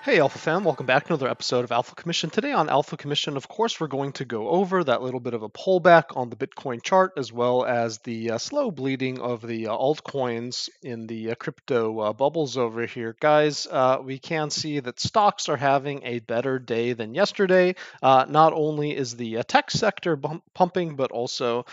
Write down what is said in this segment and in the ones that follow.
Hey Alpha fam, welcome back to another episode of Alpha Commission. Today on Alpha Commission, of course, we're going to go over that little bit of a pullback on the Bitcoin chart, as well as the slow bleeding of the altcoins in the crypto bubbles over here. Guys, we can see that stocks are having a better day than yesterday. Not only is the tech sector pumping, but also,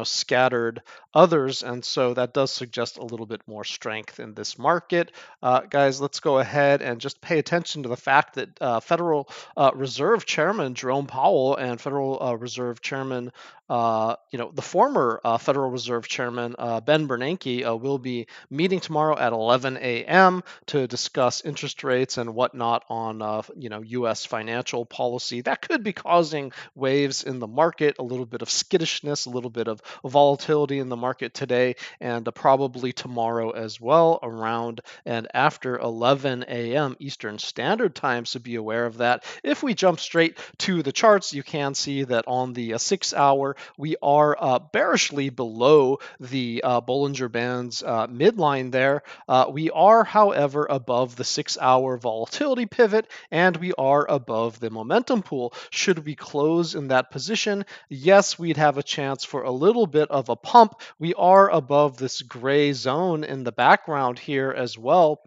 scattered others, and so that does suggest a little bit more strength in this market. Guys, let's go ahead and just pay attention to the fact that Federal Reserve Chairman Jerome Powell and Federal Reserve Chairman, the former Federal Reserve Chairman Ben Bernanke will be meeting tomorrow at 11 a.m. to discuss interest rates and whatnot on, U.S. financial policy. That could be causing waves in the market, a little bit of skittishness, a little bit of volatility in the market today, and probably tomorrow as well around and after 11 a.m. Eastern Standard Time, so be aware of that. If we jump straight to the charts, you can see that on the 6 hour, we are bearishly below the Bollinger Band's midline there. We are, however, above the 6 hour volatility pivot, and we are above the momentum pool. Should we close in that position, yes, we'd have a chance for a little bit of a pump. We are above this gray zone in the background here as well.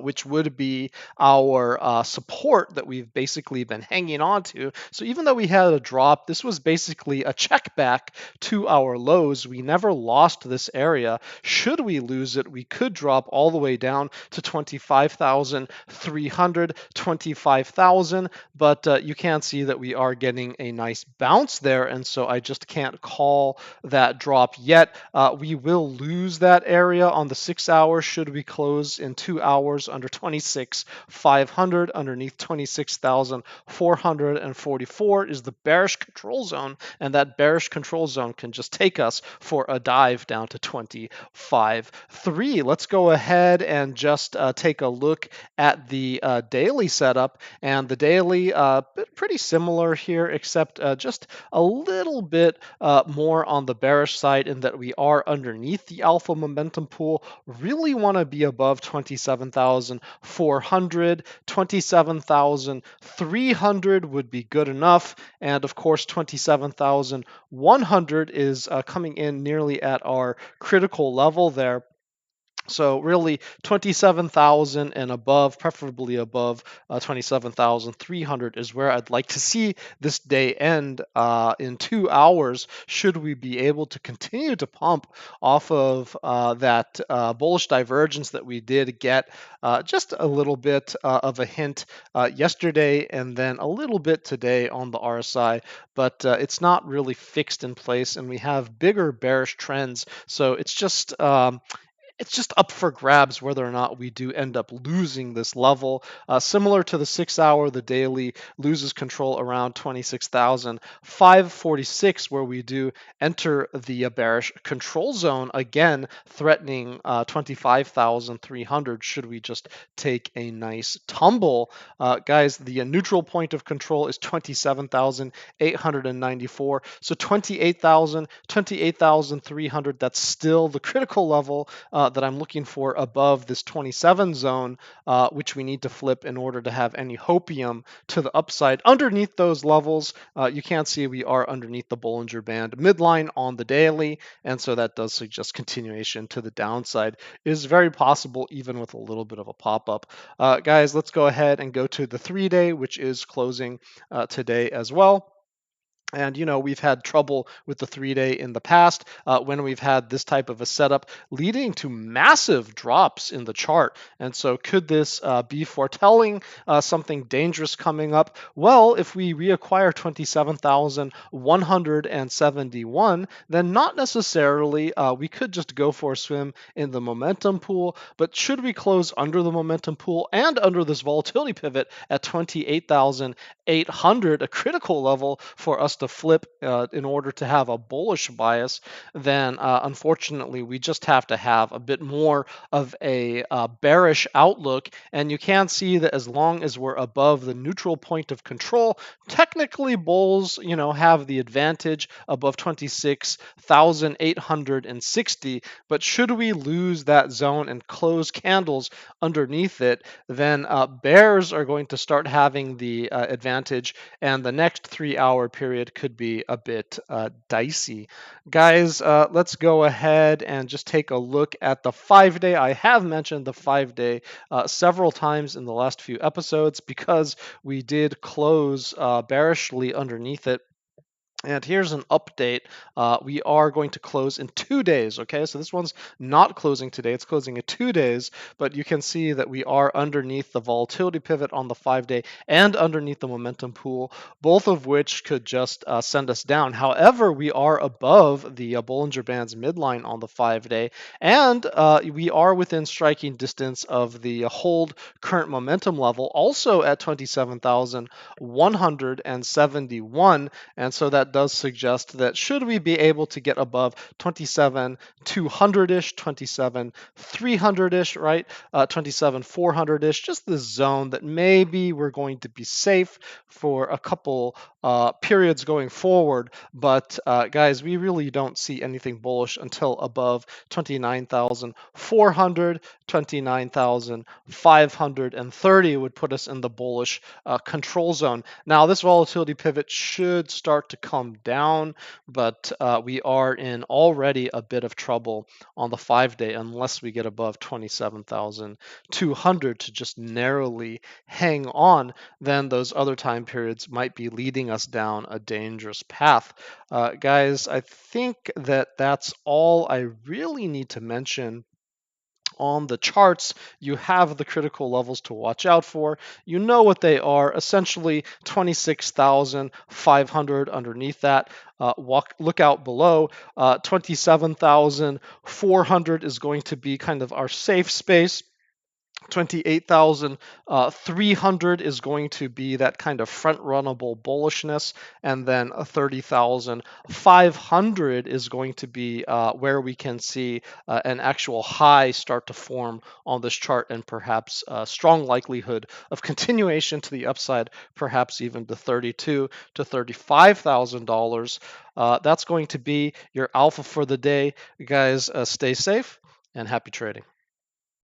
Which would be our support that we've basically been hanging on to. So even though we had a drop, this was basically a check back to our lows. We never lost this area. Should we lose it, we could drop all the way down to 25,300, 25,000, but you can see that we are getting a nice bounce there, and so I just can't call that drop yet. We will lose that area on the 6 hour should we close in 2 hours under 26,500. Underneath 26,444 is the bearish control zone, and that bearish control zone can just take us for a dive down to 25.3. Let's go ahead and just take a look at the daily setup, and the daily pretty similar here, except just a little bit more on the bearish side in that we are underneath the alpha momentum pool. Really want to be above 27,400, 27,300 would be good enough, and of course 27,100 is coming in nearly at our critical level there. So really 27,000 and above, preferably above 27,300 is where I'd like to see this day end in 2 hours, should we be able to continue to pump off of that bullish divergence that we did get just a little bit of a hint yesterday and then a little bit today on the RSI, but it's not really fixed in place, and we have bigger bearish trends. So it's just up for grabs whether or not we do end up losing this level. Similar to the 6 hour, the daily loses control around 26,546, where we do enter the bearish control zone, again threatening 25,300 should we just take a nice tumble. Guys, the neutral point of control is 27,894. So 28,000, 28,300, that's still the critical level that I'm looking for above this 27 zone, which we need to flip in order to have any hopium to the upside. Underneath those levels, you can see we are underneath the Bollinger Band midline on the daily, and so that does suggest continuation to the downside is very possible even with a little bit of a pop-up. Guys, let's go ahead and go to the 3-day, which is closing today as well. And, we've had trouble with the 3-day in the past when we've had this type of a setup leading to massive drops in the chart. And so could this be foretelling something dangerous coming up? Well, if we reacquire 27,171, then not necessarily. We could just go for a swim in the momentum pool. But should we close under the momentum pool and under this volatility pivot at 28,800, a critical level for us to flip in order to have a bullish bias, then unfortunately we just have to have a bit more of a bearish outlook. And you can see that as long as we're above the neutral point of control, technically bulls, have the advantage above 26,860. But should we lose that zone and close candles underneath it, then bears are going to start having the advantage, and the next 3-hour period could be a bit dicey. Guys, let's go ahead and just take a look at the 5-day. I have mentioned the 5-day several times in the last few episodes because we did close bearishly underneath it. And here's an update. We are going to close in 2 days, okay? So this one's not closing today. It's closing in 2 days, but you can see that we are underneath the volatility pivot on the 5-day and underneath the momentum pool, both of which could just send us down. However, we are above the Bollinger Band's midline on the 5-day, and we are within striking distance of the hold current momentum level, also at 27,171. And so that does suggest that should we be able to get above 27,200-ish, 27,300-ish, right, 27,400-ish, just the zone that maybe we're going to be safe for a couple periods going forward. But guys, we really don't see anything bullish until above 29,400, 29,530 would put us in the bullish control zone. Now, this volatility pivot should start to come down, but we are in already a bit of trouble on the 5-day unless we get above 27,200 to just narrowly hang on. Then those other time periods might be leading us down a dangerous path. Guys, I think that that's all I really need to mention. On the charts, you have the critical levels to watch out for. You know what they are, essentially 26,500 underneath that. Look out below. 27,400 is going to be kind of our safe space. 28,300 is going to be that kind of front runnable bullishness, and then 30,500 is going to be where we can see an actual high start to form on this chart, and perhaps a strong likelihood of continuation to the upside, perhaps even to $32,000 to $35,000. That's going to be your alpha for the day. Guys, stay safe and happy trading.